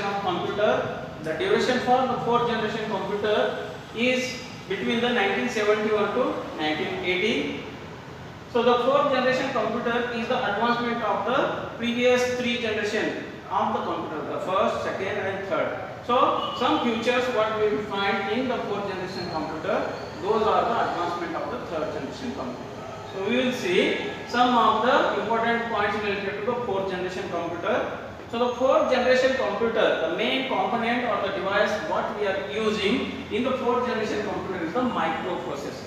of computer. The duration for the fourth generation computer is between the 1971 to 1980. So the fourth generation computer is the advancement of the previous three generation of the computer, the first, second and third. So some features what we will find in the fourth generation computer, those are the advancement of the third generation computer. So we will see some of the important points related to the fourth generation computer. So the fourth generation computer, the main component or the device what we are using in the fourth generation computer is the microprocessor.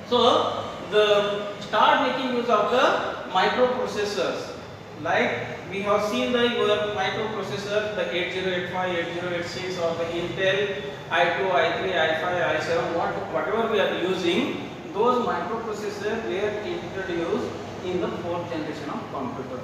So the start making use of the microprocessors, like we have seen the your microprocessor, the 8085, 8086 or the Intel i2, i3, i5, i7, whatever we are using, those microprocessors were introduced in the fourth generation of computers.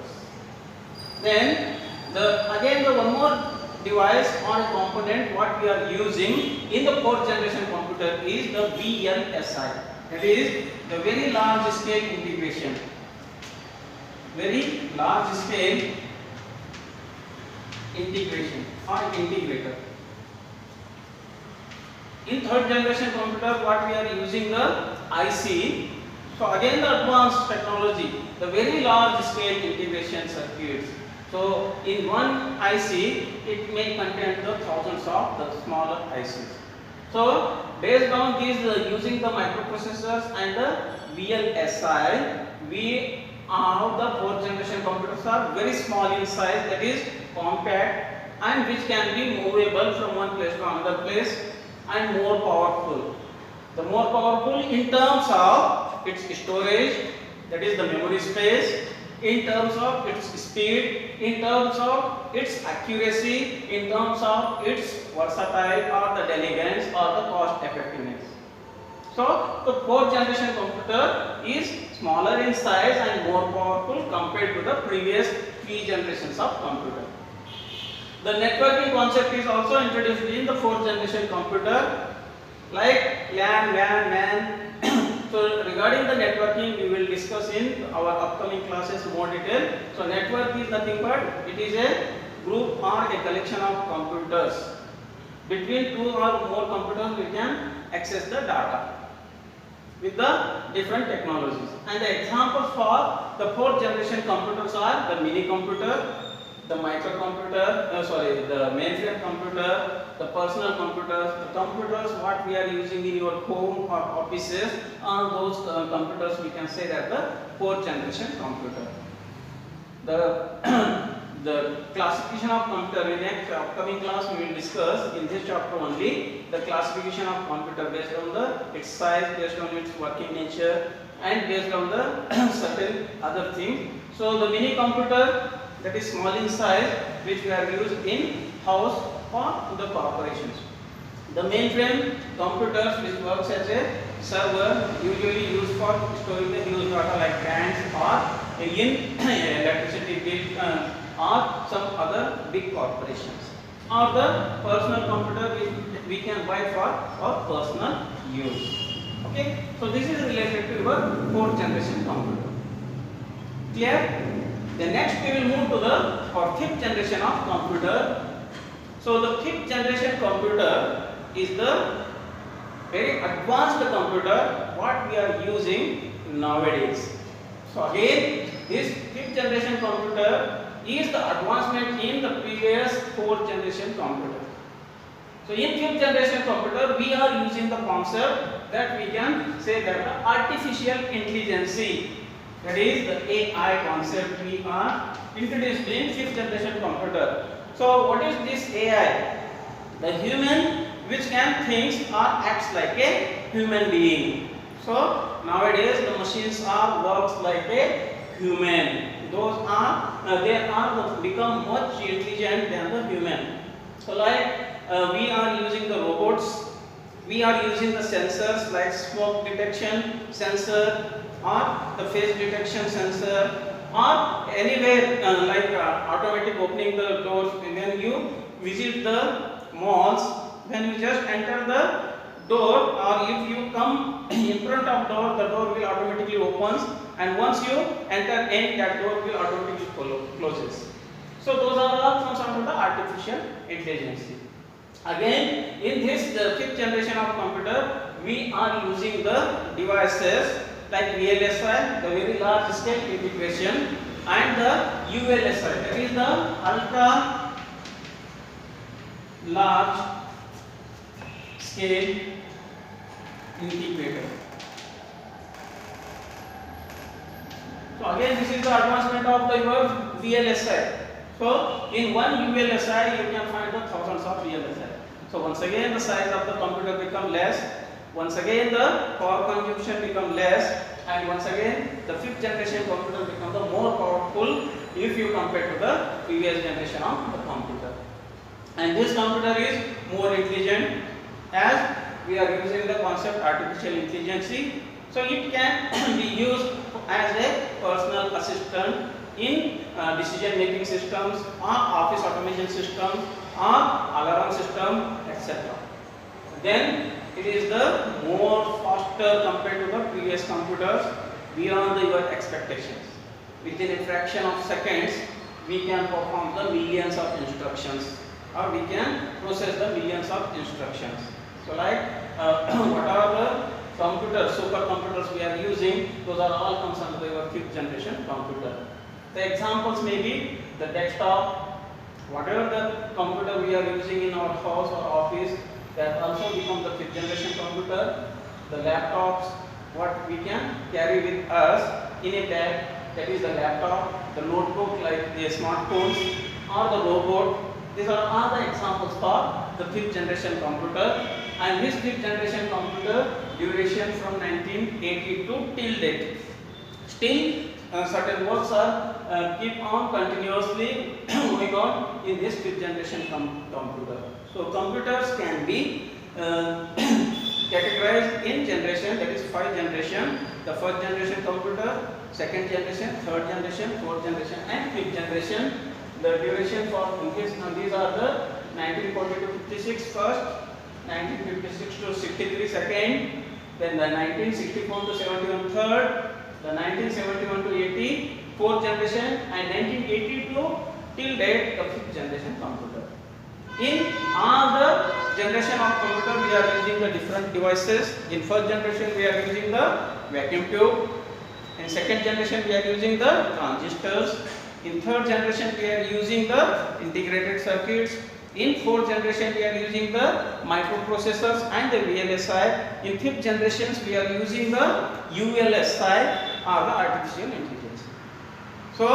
Then again the one more device or component what we are using in the fourth generation computer is the VLSI. That is the very large scale integration. Very large scale integration or integrator. In third generation computer what we are using the IC. So again the advanced technology, the very large scale integration circuits. So in one IC it may contain the thousands of the smaller ICs. So based on these using the microprocessors and the VLSI, we have the fourth generation computers are very small in size, that is compact, and which can be movable from one place to another place, and more powerful. The more powerful in terms of its storage, that is the memory space, in terms of its speed, in terms of its accuracy, in terms of its versatile or the elegance or the cost effectiveness. So the fourth generation computer is smaller in size and more powerful compared to the previous three generations of computer. The networking concept is also introduced in the fourth generation computer, like LAN, WAN, MAN. So regarding the networking, we will discuss in our upcoming classes more detail. So network is nothing but it is a group or a collection of computers. Between two or more computers, we can access the data with the different technologies. And the examples for the fourth generation computers are the mini computer, the microcomputer, the mainframe computer, the personal computers, the computers what we are using in your home or offices, are those computers we can say that the fourth generation computer. The classification of computer, in next upcoming class we will discuss in this chapter only the classification of computer based on its size, based on its working nature, and based on the certain other things. So the mini computer, that is small in size, which we are used in house or the corporations. The mainframe computers which works as a server, usually used for storing the huge data like banks or in electricity bill or some other big corporations. Or the personal computer which we can buy for our personal use. Okay, so this is related to your fourth generation computer. Clear? Then next we will move to our fifth generation of computer. So the fifth generation computer is the very advanced computer what we are using nowadays. So again this fifth generation computer is the advancement in the previous fourth generation computer. So in fifth generation computer we are using the concept that we can say that the artificial intelligence, that is the AI concept we are introduced in fifth generation computer. So what is this AI? The human which can think or acts like a human being. So nowadays the machines are works like a human. Those are they are become much intelligent than the human. So like we are using the robots, we are using the sensors like smoke detection sensor or the face detection sensor, or anywhere like automatic opening the doors. When you visit the malls, when you just enter the door, or if you come in front of door, the door will automatically opens, and once you enter in, that door will automatically closes. So those are all comes under the artificial intelligence. Again, in this the fifth generation of computer, we are using the devices like VLSI, the very large scale integration, and the ULSI, that is the ultra large scale integrator. So again, this is the advancement of the your VLSI. So in one ULSI you can find the thousands of VLSI. So once again the size of the computer become less, once again the power consumption become less, and once again the fifth generation computer become the more powerful if you compare to the previous generation of the computer. And this computer is more intelligent, as we are using the concept artificial intelligence. So it can be used as a personal assistant in decision making systems or office automation systems or alarm system, etc. Then it is the more faster compared to the previous computers beyond your expectations. Within a fraction of seconds we can perform the millions of instructions, or we can process the millions of instructions. So like what are the computers, supercomputers we are using, those are all comes under your fifth generation computer. The examples may be the desktop, whatever the computer we are using in our house or office, that also become the fifth generation computer. The laptops, what we can carry with us in a bag, that is the laptop. The notebook like the smartphones or the robot. These are all the examples for the fifth generation computer. And this fifth generation computer duration from 1982 till date. Still certain works are keep on continuously going on in this fifth generation computer. So computers can be categorized in generation, that is 5 generation. The first generation computer, second generation, third generation, fourth generation, and fifth generation. The duration for these are the 1940 to 56 first, 1956 to 63 second, then the 1964 to 71 third, the 1971 to 80 fourth generation, and 1982 till date the fifth generation computer. In all the generation of computer we are using the different devices. In first generation we are using the vacuum tube. In second generation we are using the transistors. In third generation we are using the integrated circuits. In fourth generation we are using the microprocessors and the VLSI. In fifth generations we are using the ULSI or the artificial intelligence. So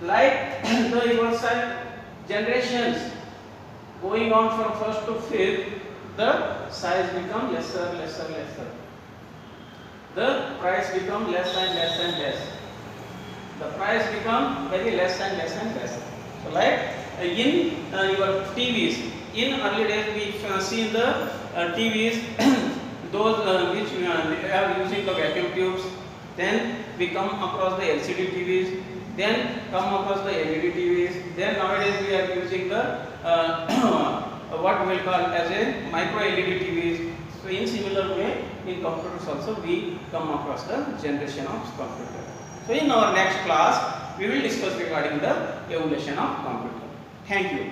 like the ULSI generations going on from first to fifth, the size become lesser. The price become less and less. The price become very less and less. So like in your TVs, in early days we see the TVs those which we are using the vacuum tubes, then we come across the LCD TVs, then come across the LED TVs, then nowadays we are using the what we will call as a micro LED TVs. So in similar way in computers also we come across the generation of computer. So in our next class we will discuss regarding the evolution of computer. Thank you.